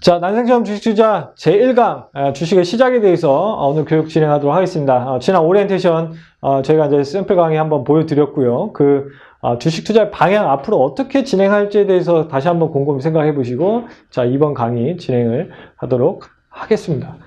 자, 난생처럼 주식 투자 제1강 주식의 시작에 대해서 오늘 교육 진행하도록 하겠습니다. 지난 오리엔테이션 저희가 이제 샘플 강의 한번 보여드렸고요. 주식 투자의 방향 앞으로 어떻게 진행할지에 대해서 다시 한번 곰곰이 생각해 보시고, 자, 이번 강의 진행을 하도록 하겠습니다.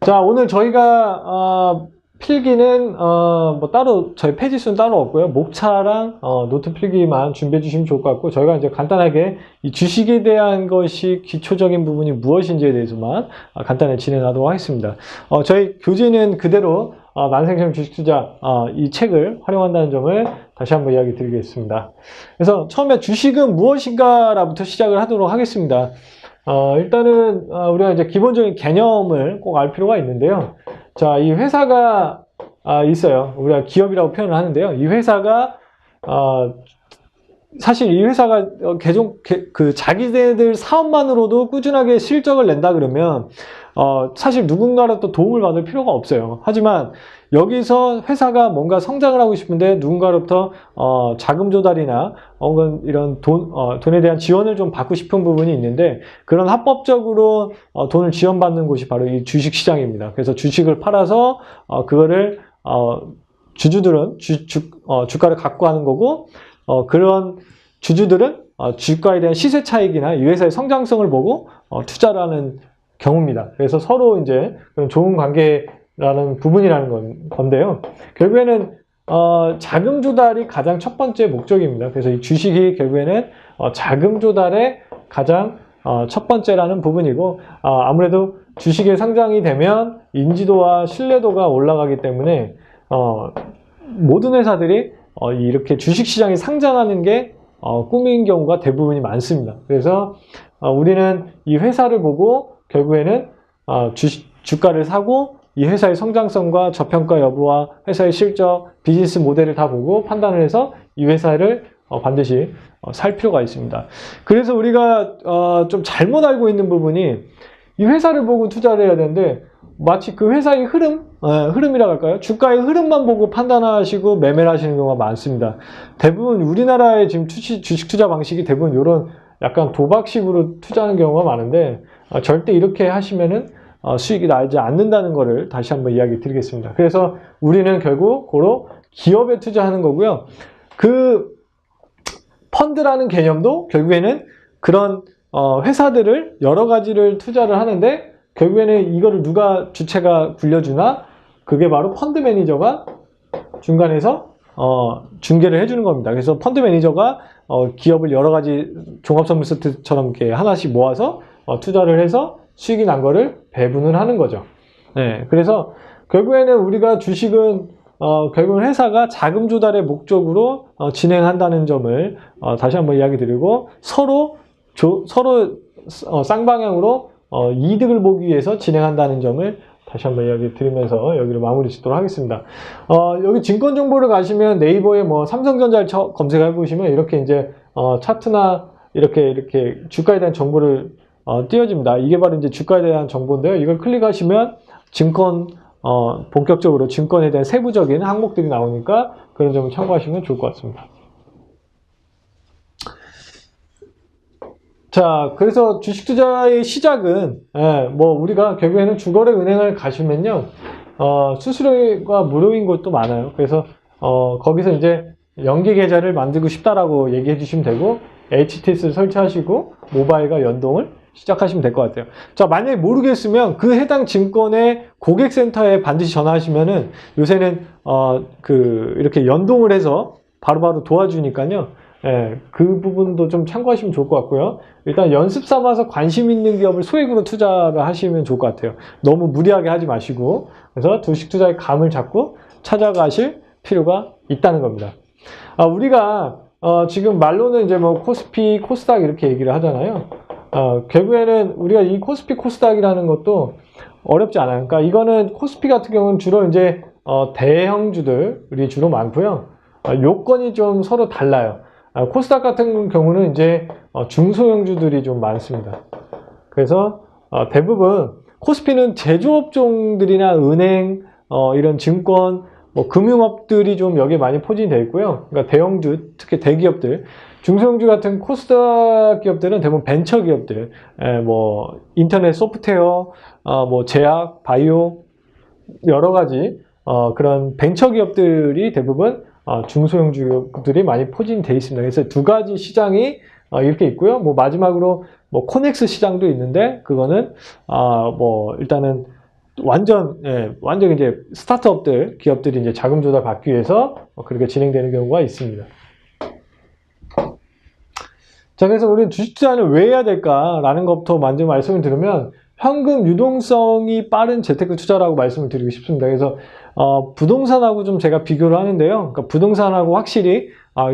자, 오늘 저희가 필기는 뭐 따로 저희 페이지 수는 따로 없고요. 목차랑 노트 필기만 준비해 주시면 좋을 것 같고, 저희가 이제 간단하게 이 주식에 대한 것이 기초적인 부분이 무엇인지에 대해서만 간단히 진행하도록 하겠습니다. 저희 교재는 그대로 난생처럼 주식 투자 이 책을 활용한다는 점을 다시 한번 이야기 드리겠습니다. 그래서 처음에 주식은 무엇인가라부터 시작을 하도록 하겠습니다. 일단은 우리가 이제 기본적인 개념을 꼭 알 필요가 있는데요. 자, 이 회사가 있어요. 우리가 기업이라고 표현을 하는데요. 이 회사가 사실 이 회사가 자기네들 사업만으로도 꾸준하게 실적을 낸다 그러면 사실 누군가로부터 도움을 받을 필요가 없어요. 하지만 여기서 회사가 뭔가 성장을 하고 싶은데 누군가로부터 자금 조달이나 혹은 이런 돈에 대한 지원을 좀 받고 싶은 부분이 있는데, 그런 합법적으로 돈을 지원받는 곳이 바로 이 주식시장입니다. 그래서 주식을 팔아서 그거를 주주들은 주가를 갖고 하는 거고, 그런 주주들은 주가에 대한 시세 차익이나 이 회사의 성장성을 보고 투자를 하는 경우입니다. 그래서 서로 이제 좋은 관계라는 부분이라는 건데요. 결국에는 자금 조달이 가장 첫 번째 목적입니다. 그래서 이 주식이 결국에는 자금 조달의 가장 첫 번째라는 부분이고, 아무래도 주식의 상장이 되면 인지도와 신뢰도가 올라가기 때문에 모든 회사들이 이렇게 주식시장에 상장하는 게 꿈인 경우가 대부분이 많습니다. 그래서 우리는 이 회사를 보고 결국에는 주가를 사고 이 회사의 성장성과 저평가 여부와 회사의 실적, 비즈니스 모델을 다 보고 판단을 해서 이 회사를 반드시 살 필요가 있습니다. 그래서 우리가 좀 잘못 알고 있는 부분이, 이 회사를 보고 투자를 해야 되는데 마치 그 회사의 흐름이라고 할까요? 주가의 흐름만 보고 판단하시고 매매를 하시는 경우가 많습니다. 대부분 우리나라의 지금 주식 투자 방식이 대부분 이런 약간 도박식으로 투자하는 경우가 많은데, 절대 이렇게 하시면은 수익이 나지 않는다는 것을 다시 한번 이야기 드리겠습니다. 그래서 우리는 결국 고로 기업에 투자하는 거고요. 그 펀드라는 개념도 결국에는 그런 회사들을 여러 가지를 투자를 하는데, 결국에는 이거를 누가 주체가 굴려주나? 그게 바로 펀드 매니저가 중간에서 중개를 해주는 겁니다. 그래서 펀드 매니저가 기업을 여러 가지 종합선물 세트처럼 이렇게 하나씩 모아서 투자를 해서 수익이 난 거를 배분을 하는 거죠. 네, 그래서 결국에는 우리가 주식은 결국은 회사가 자금 조달의 목적으로 진행한다는 점을 다시 한번 이야기 드리고, 서로 쌍방향으로 이득을 보기 위해서 진행한다는 점을 다시 한번 이야기 드리면서 여기를 마무리 짓도록 하겠습니다. 여기 증권 정보를 가시면 네이버에 뭐 삼성전자를 검색해 보시면 이렇게 이제 차트나 이렇게 주가에 대한 정보를 띄워집니다. 이게 바로 이제 주가에 대한 정보인데요. 이걸 클릭하시면 본격적으로 증권에 대한 세부적인 항목들이 나오니까 그런 점을 참고하시면 좋을 것 같습니다. 자, 그래서 주식 투자의 시작은, 뭐, 우리가 결국에는 주거래 은행을 가시면요, 수수료가 무료인 곳도 많아요. 그래서, 거기서 이제 연계 계좌를 만들고 싶다라고 얘기해 주시면 되고, HTS를 설치하시고, 모바일과 연동을 시작하시면 될 것 같아요. 자, 만약에 모르겠으면 그 해당 증권의 고객센터에 반드시 전화하시면은 요새는, 이렇게 연동을 해서 바로바로 도와주니까요. 그 부분도 좀 참고하시면 좋을 것 같고요. 일단 연습 삼아서 관심 있는 기업을 소액으로 투자를 하시면 좋을 것 같아요. 너무 무리하게 하지 마시고, 그래서 주식 투자의 감을 잡고 찾아가실 필요가 있다는 겁니다. 우리가 지금 말로는 이제 뭐 코스피, 코스닥 이렇게 얘기를 하잖아요. 결국에는 우리가 이 코스피, 코스닥이라는 것도 어렵지 않아요. 그러니까 이거는 코스피 같은 경우는 주로 이제 대형주들이 주로 많고요. 요건이 좀 서로 달라요. 코스닥 같은 경우는 이제 중소형주들이 좀 많습니다. 그래서 대부분 코스피는 제조업종들이나 은행, 이런 증권, 뭐 금융업들이 좀 여기에 많이 포진이 되어 있고요. 그러니까 대형주, 특히 대기업들, 중소형주 같은 코스닥 기업들은 대부분 벤처 기업들, 뭐 인터넷 소프트웨어, 뭐 제약, 바이오 여러 가지 그런 벤처 기업들이 대부분 중소형주들이 많이 포진이 되어 있습니다. 그래서 두 가지 시장이 이렇게 있고요. 뭐 마지막으로 뭐 코넥스 시장도 있는데 그거는 뭐 일단은 완전 이제 스타트업들 기업들이 이제 자금 조달 받기 위해서 그렇게 진행되는 경우가 있습니다. 자, 그래서 우리는 주식 투자를 왜 해야 될까라는 것부터 먼저 말씀을 드리면 현금 유동성이 빠른 재테크 투자라고 말씀을 드리고 싶습니다. 그래서 부동산하고 좀 제가 비교를 하는데요. 그러니까 부동산하고 확실히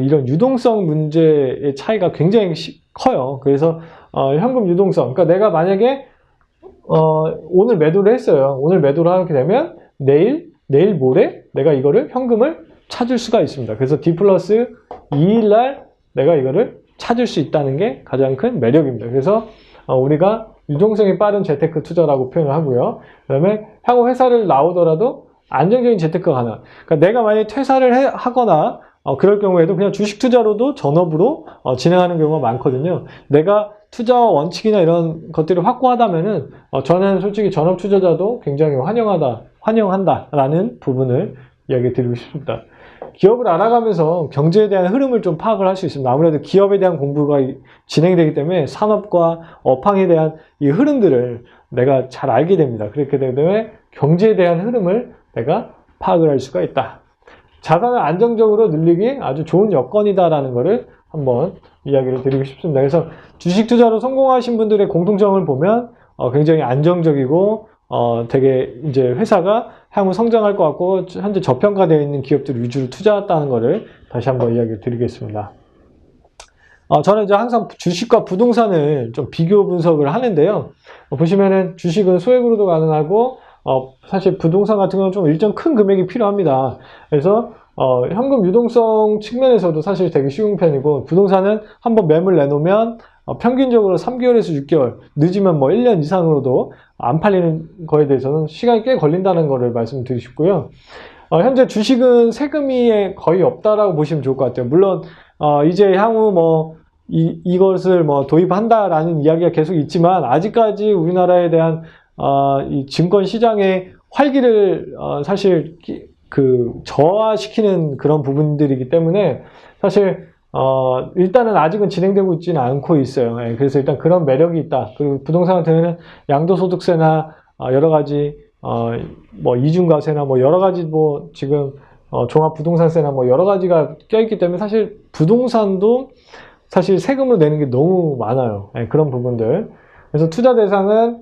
이런 유동성 문제의 차이가 굉장히 커요. 그래서 현금 유동성, 그러니까 내가 만약에 오늘 매도를 했어요. 오늘 매도를 하게 되면 내일 모레 내가 이거를 현금을 찾을 수가 있습니다. 그래서 D 플러스 2일 날 내가 이거를 찾을 수 있다는 게 가장 큰 매력입니다. 그래서 우리가 유동성이 빠른 재테크 투자라고 표현을 하고요. 그 다음에 향후 회사를 나오더라도 안정적인 재테크가 가능. 그러니까 내가 만약에 퇴사를 하거나 그럴 경우에도 그냥 주식 투자로도 전업으로 진행하는 경우가 많거든요. 내가 투자와 원칙이나 이런 것들이 확고하다면은 저는 솔직히 전업 투자자도 굉장히 환영한다라는 부분을 이야기 드리고 싶습니다. 기업을 알아가면서 경제에 대한 흐름을 좀 파악을 할 수 있습니다. 아무래도 기업에 대한 공부가 진행되기 때문에 산업과 업황에 대한 이 흐름들을 내가 잘 알게 됩니다. 그렇게 되기 때문에 경제에 대한 흐름을 내가 파악을 할 수가 있다. 자산을 안정적으로 늘리기 아주 좋은 여건이다라는 것을 한번 이야기를 드리고 싶습니다. 그래서 주식 투자로 성공하신 분들의 공통점을 보면 굉장히 안정적이고 되게 이제 회사가 향후 성장할 것 같고 현재 저평가되어 있는 기업들 위주로 투자했다는 것을 다시 한번 이야기를 드리겠습니다. 저는 이제 항상 주식과 부동산을 좀 비교 분석을 하는데요. 보시면은 주식은 소액으로도 가능하고 사실 부동산 같은 경우는 좀 일정 큰 금액이 필요합니다. 그래서 현금 유동성 측면에서도 사실 되게 쉬운 편이고 부동산은 한번 매물 내놓으면 평균적으로 3개월에서 6개월, 늦으면 뭐 1년 이상으로도 안 팔리는 거에 대해서는 시간이 꽤 걸린다는 거를 말씀드리고 싶고요. 현재 주식은 세금이 거의 없다라고 보시면 좋을 것 같아요. 물론 이제 향후 뭐 이것을 뭐 도입한다라는 이야기가 계속 있지만 아직까지 우리나라에 대한 이 증권 시장의 활기를 사실 저하시키는 그런 부분들이기 때문에 사실 일단은 아직은 진행되고 있지는 않고 있어요. 그래서 일단 그런 매력이 있다. 그리고 부동산 같은 경우는 양도소득세나 여러 가지 뭐 이중과세나 뭐 여러 가지 뭐 지금 종합부동산세나 뭐 여러 가지가 껴있기 때문에 사실 부동산도 사실 세금을 내는 게 너무 많아요. 그런 부분들. 그래서 투자 대상은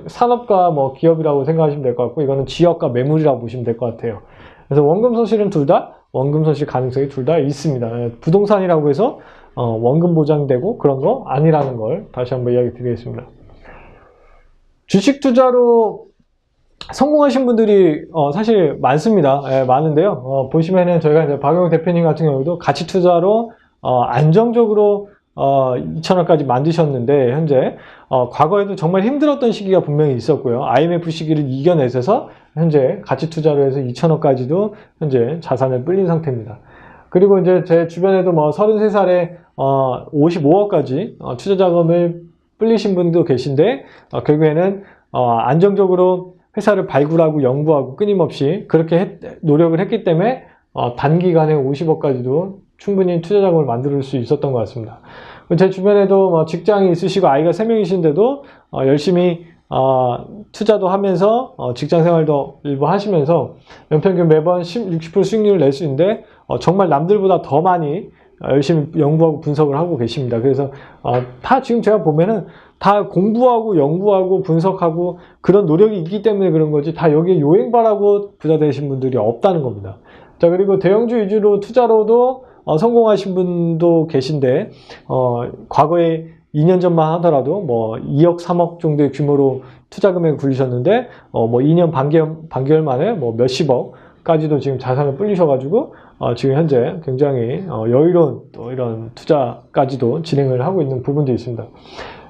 산업과 뭐 기업이라고 생각하시면 될 것 같고 이거는 지역과 매물이라고 보시면 될 것 같아요. 그래서 원금 손실은 둘 다 원금 손실 가능성이 둘 다 있습니다. 부동산이라고 해서 원금 보장되고 그런 거 아니라는 걸 다시 한번 이야기 드리겠습니다. 주식 투자로 성공하신 분들이 사실 많습니다. 많은데요. 보시면은 저희가 이제 박영욱 대표님 같은 경우도 가치 투자로 안정적으로 2천원까지 만드셨는데 현재 과거에도 정말 힘들었던 시기가 분명히 있었고요. IMF 시기를 이겨내셔서 현재 가치 투자로 해서 2천원까지도 현재 자산을 불린 상태입니다. 그리고 이제 제 주변에도 뭐 33살에 55억까지 투자 자금을 불리신 분도 계신데 결국에는 안정적으로 회사를 발굴하고 연구하고 끊임없이 그렇게 노력을 했기 때문에 단기간에 50억까지도 충분히 투자 자금을 만들 수 있었던 것 같습니다. 제 주변에도 뭐 직장이 있으시고 아이가 3명이신데도 열심히 투자도 하면서 직장 생활도 일부 하시면서 연평균 매번 60% 수익률을 낼 수 있는데 정말 남들보다 더 많이 열심히 연구하고 분석을 하고 계십니다. 그래서 다 지금 제가 보면은 다 공부하고 연구하고 분석하고 그런 노력이 있기 때문에 그런 거지 다 여기에 요행바라고 부자 되신 분들이 없다는 겁니다. 자, 그리고 대형주 위주로 투자로도 성공하신 분도 계신데 과거에 2년 전만 하더라도 뭐 2억 3억 정도의 규모로 투자 금액을 굴리셨는데 뭐 2년 반개월 만에 뭐 몇십억까지도 지금 자산을 불리셔가지고 지금 현재 굉장히 여유로운 또 이런 투자까지도 진행을 하고 있는 부분도 있습니다.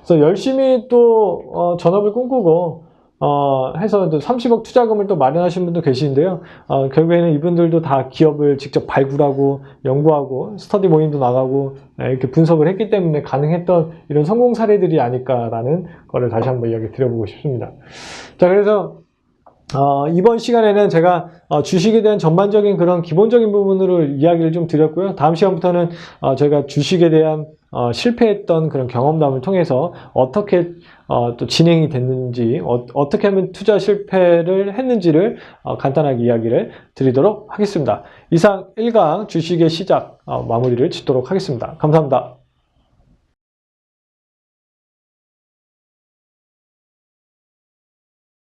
그래서 열심히 또 전업을 꿈꾸고 해서 또 30억 투자금을 또 마련하신 분도 계시는데요. 결국에는 이분들도 다 기업을 직접 발굴하고 연구하고 스터디 모임도 나가고 이렇게 분석을 했기 때문에 가능했던 이런 성공 사례들이 아닐까라는 거를 다시 한번 이야기 드려보고 싶습니다. 자, 그래서 이번 시간에는 제가 주식에 대한 전반적인 그런 기본적인 부분으로 이야기를 좀 드렸고요. 다음 시간부터는 제가 주식에 대한 실패했던 그런 경험담을 통해서 어떻게 또 진행이 됐는지, 어떻게 하면 투자 실패를 했는지를 간단하게 이야기를 드리도록 하겠습니다. 이상 1강 주식의 시작 마무리를 짓도록 하겠습니다. 감사합니다.